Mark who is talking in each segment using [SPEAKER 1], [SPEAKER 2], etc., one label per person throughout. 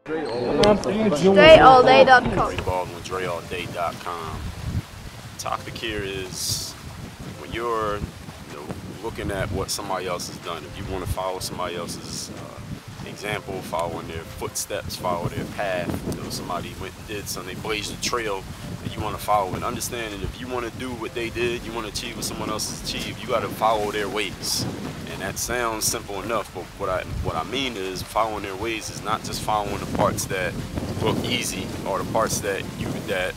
[SPEAKER 1] DreAllDay.com.
[SPEAKER 2] Dre Baldwin, DreAllDay.com. Topic here is when you're looking at what somebody else has done. If you want to follow somebody else's example, follow in their footsteps, follow their path. Somebody went and did something, they blazed a trail, and you want to follow it. Understand that if you want to do what they did, you want to achieve what someone else has achieved, you got to follow their ways. And that sounds simple enough, but what I mean is following their ways is not just following the parts that look easy, or the parts that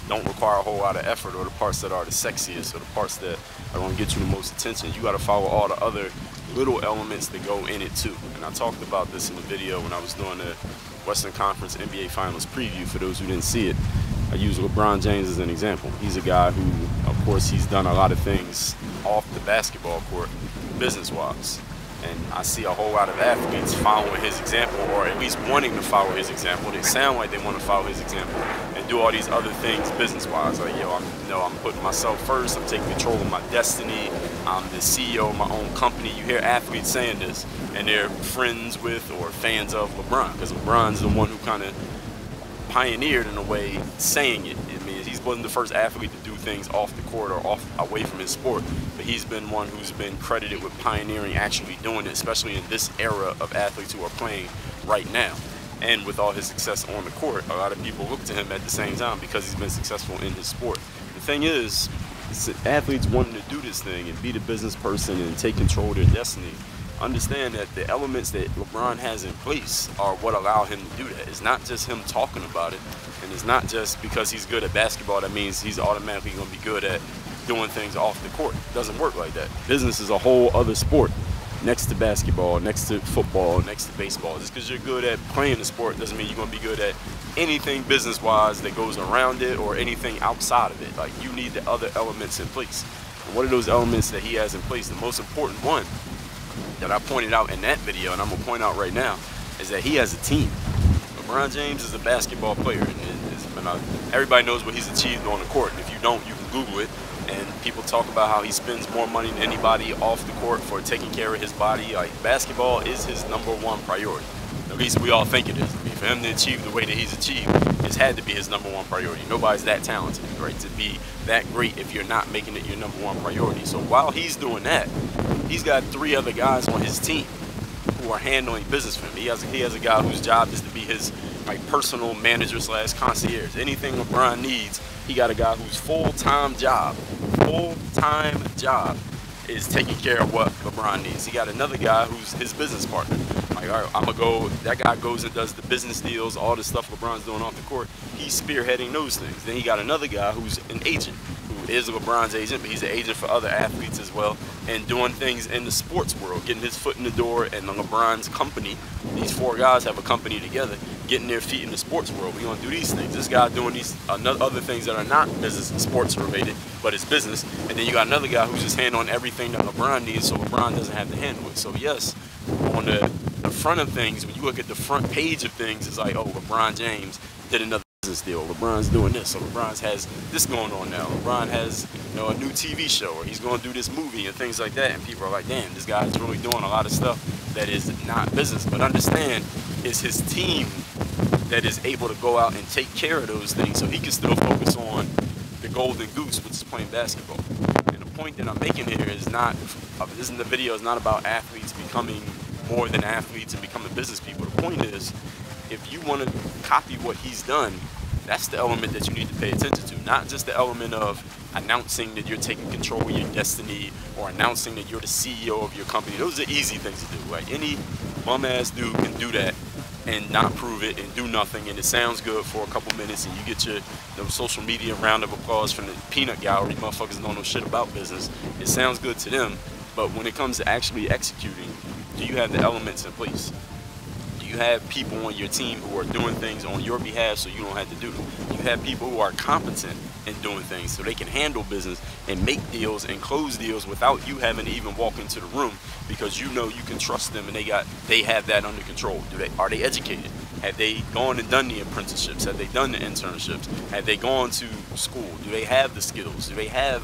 [SPEAKER 2] don't require a whole lot of effort, or the parts that are the sexiest, or the parts that are going to get you the most attention. You got to follow all the other little elements that go in it too. And I talked about this in the video when I was doing the Western Conference NBA Finals preview. For those who didn't see it, I use LeBron James as an example. He's a guy who, of course, he's done a lot of things off the basketball court, business-wise. And I see a whole lot of athletes following his example, or at least wanting to follow his example. They sound like they want to follow his example and do all these other things business-wise. Like, I'm putting myself first. I'm taking control of my destiny. I'm the CEO of my own company. You hear athletes saying this, and they're friends with or fans of LeBron, because LeBron's the one who kind of pioneered, in a way, saying it. I mean, he wasn't the first athlete to do things off the court or away from his sport, but he's been one who's been credited with pioneering, actually doing it, especially in this era of athletes who are playing right now. And with all his success on the court, a lot of people look to him at the same time because he's been successful in his sport. The thing is, athletes wanting to do this thing and be the business person and take control of their destiny, understand that the elements that LeBron has in place are what allow him to do that. It's not just him talking about it, and it's not just because he's good at basketball that means he's automatically going to be good at doing things off the court. It doesn't work like that. Business is a whole other sport next to basketball, next to football, next to baseball. Just because you're good at playing the sport doesn't mean you're going to be good at anything business-wise that goes around it or anything outside of it. Like, you need the other elements in place. And what are those elements that he has in place? The most important one that I pointed out in that video, and I'm going to point out right now, is that he has a team. LeBron James is a basketball player, and everybody knows what he's achieved on the court. And if you don't, you can Google it. And people talk about how he spends more money than anybody off the court for taking care of his body. Like, basketball is his #1 priority. At least we all think it is. I mean, for him to achieve the way that he's achieved, it's had to be his #1 priority. Nobody's that talented, right, to be that great if you're not making it your #1 priority. So while he's doing that, he's got 3 other guys on his team who are handling business for him. He has a guy whose job is to be his personal manager / concierge. Anything LeBron needs, he got a guy whose full-time job is taking care of what LeBron needs. He got another guy who's his business partner. Like, all right, that guy goes and does the business deals, all the stuff LeBron's doing off the court. He's spearheading those things. Then he got another guy who's an agent, who is LeBron's agent, but he's an agent for other athletes as well, and doing things in the sports world, getting his foot in the door, and LeBron's company. These 4 guys have a company together, getting their feet in the sports world. We're going to do these things. This guy doing these other things that are not business and sports related, but it's business. And then you got another guy who's just handling everything that LeBron needs, so LeBron doesn't have to handle it. So yes, on the front of things, when you look at the front page of things, it's like, oh, LeBron James did another business deal. LeBron's doing this. So LeBron has this going on now. LeBron has, a new TV show, or he's going to do this movie and things like that. And people are like, damn, this guy's really doing a lot of stuff that is not business. But understand, it's his team that is able to go out and take care of those things, so he can still focus on the golden goose, which is playing basketball. And the point that I'm making here is not, the video is not about athletes becoming more than athletes and becoming business people. The point is, if you want to copy what he's done, that's the element that you need to pay attention to, not just the element of announcing that you're taking control of your destiny or announcing that you're the CEO of your company. Those are easy things to do. Like, any bum-ass dude can do that and not prove it and do nothing, and it sounds good for a couple minutes, and you get your social media round of applause from the peanut gallery. Motherfuckers don't know shit about business. It sounds good to them, but when it comes to actually executing, do you have the elements in place? Do you have people on your team who are doing things on your behalf so you don't have to do them? Do you have people who are competent in doing things so they can handle business and make deals and close deals without you having to even walk into the room, because you know you can trust them and they have that under control? Are they educated? Have they gone and done the apprenticeships? Have they done the internships? Have they gone to school? Do they have the skills? Do they have,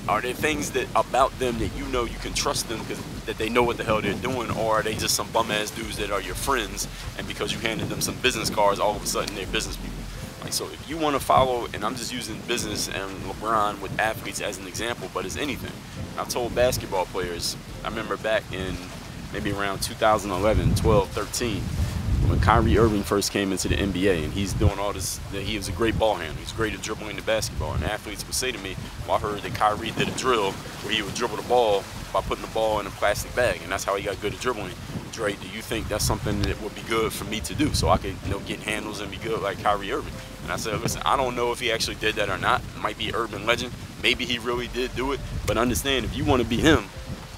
[SPEAKER 2] Are there things that about them that you know you can trust them because that they know what the hell they're doing, or are they just some bum ass dudes that are your friends, and because you handed them some business cards, all of a sudden they're business people? Like, so if you want to follow, and I'm just using business and LeBron with athletes as an example, but it's anything. I've told basketball players, I remember back in maybe around 2011, 12, 13, when Kyrie Irving first came into the NBA, and he's doing all this, he was a great ball handler. He's great at dribbling the basketball. And athletes would say to me, well, I heard that Kyrie did a drill where he would dribble the ball by putting the ball in a plastic bag, and that's how he got good at dribbling. Dre, do you think that's something that would be good for me to do so I could, get handles and be good like Kyrie Irving? And I said, listen, I don't know if he actually did that or not. It might be urban legend. Maybe he really did do it. But understand, if you want to be him,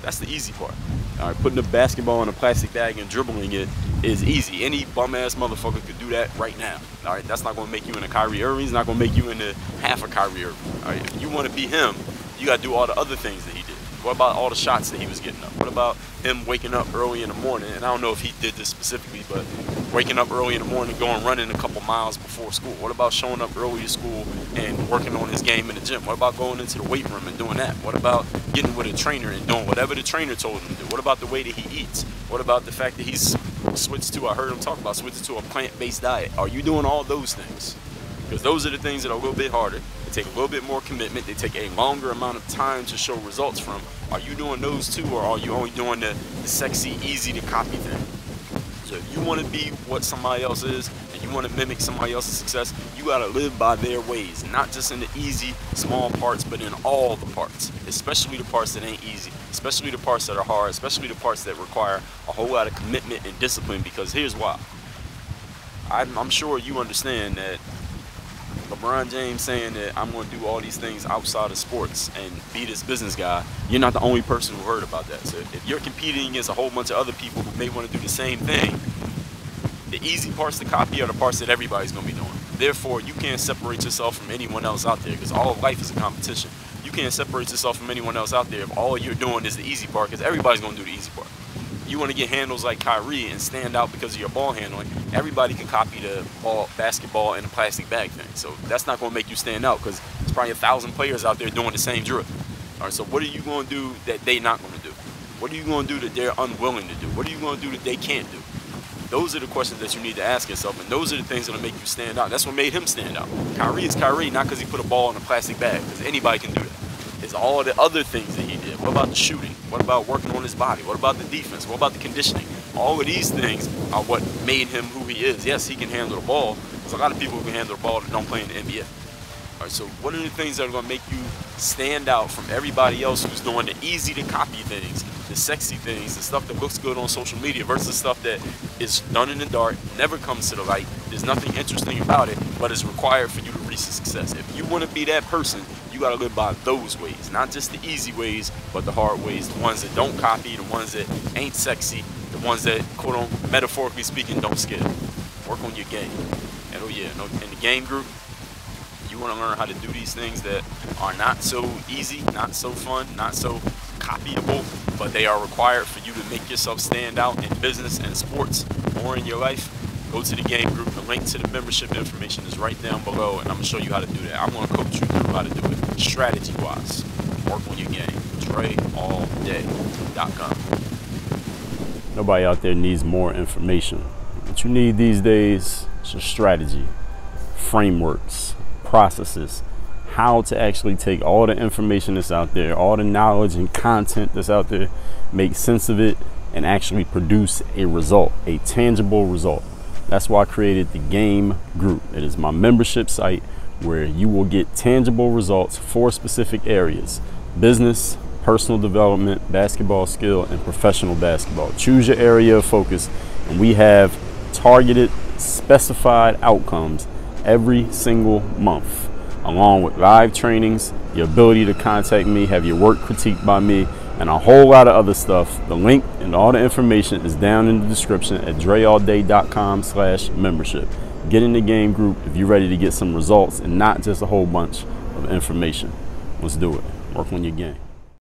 [SPEAKER 2] that's the easy part. All right, putting the basketball in a plastic bag and dribbling it is easy. Any bum-ass motherfucker could do that right now. All right, that's not going to make you into Kyrie Irving. It's not going to make you into half a Kyrie Irving. All right, if you want to be him, you got to do all the other things that he did. What about all the shots that he was getting up? What about him waking up early in the morning? And I don't know if he did this specifically, but waking up early in the morning, going running a couple miles before school. What about showing up early to school and working on his game in the gym? What about going into the weight room and doing that? What about getting with a trainer and doing whatever the trainer told him to do? What about the way that he eats? What about the fact that he's switched to, I heard him talk about switching to a plant-based diet? Are you doing all those things? Because those are the things that are a little bit harder. They take a little bit more commitment. They take a longer amount of time to show results from. Are you doing those too, or are you only doing the sexy, easy to copy thing? So if you want to be what somebody else is, and you want to mimic somebody else's success, you got to live by their ways, not just in the easy, small parts, but in all the parts, especially the parts that ain't easy, especially the parts that are hard, especially the parts that require a whole lot of commitment and discipline, because here's why. I'm sure you understand that LeBron James saying that I'm going to do all these things outside of sports and be this business guy, you're not the only person who heard about that. So if you're competing against a whole bunch of other people who may want to do the same thing, the easy parts to copy are the parts that everybody's going to be doing. Therefore, you can't separate yourself from anyone else out there, because all of life is a competition. You can't separate yourself from anyone else out there if all you're doing is the easy part, because everybody's going to do the easy part. You want to get handles like Kyrie and stand out because of your ball handling, everybody can copy the basketball in a plastic bag thing. So that's not going to make you stand out, because there's probably 1,000 players out there doing the same drill. All right, so what are you going to do that they're not going to do? What are you going to do that they're unwilling to do? What are you going to do that they can't do? Those are the questions that you need to ask yourself, and those are the things that will make you stand out. That's what made him stand out. Kyrie is Kyrie, not because he put a ball in a plastic bag, because anybody can do that. It's all the other things that he did. What about the shooting? What about working on his body? What about the defense? What about the conditioning? All of these things are what made him who he is. Yes, he can handle the ball. There's a lot of people who can handle the ball that don't play in the NBA. All right, so what are the things that are going to make you stand out from everybody else who's doing the easy to copy things, the sexy things, the stuff that looks good on social media versus stuff that is done in the dark, never comes to the light, there's nothing interesting about it, but is required for you to reach success? If you want to be that person, you got to live by those ways, not just the easy ways, but the hard ways, the ones that don't copy, the ones that ain't sexy, the ones that, quote unquote, metaphorically speaking, don't scale. Work on your game. And oh yeah, in the game group, you want to learn how to do these things that are not so easy, not so fun, not so copyable, but they are required for you to make yourself stand out in business and sports or in your life. Go to the game group. The link to the membership information is right down below, and I'm going to show you how to do that. I'm going to coach you through how to do it strategy-wise. Work on your game. DreAllDay.com.
[SPEAKER 3] Nobody out there needs more information. What you need these days is a strategy, frameworks, processes, how to actually take all the information that's out there, all the knowledge and content that's out there, make sense of it, and actually produce a result, a tangible result. That's why I created the Game Group. It is my membership site where you will get tangible results for specific areas: business, personal development, basketball skill, and professional basketball. Choose your area of focus, and we have targeted, specified outcomes every single month, along with live trainings, the ability to contact me, have your work critiqued by me, and a whole lot of other stuff. The link and all the information is down in the description at DreAllDay.com/membership. Get in the Game Group if you're ready to get some results and not just a whole bunch of information. Let's do it. Work on your game.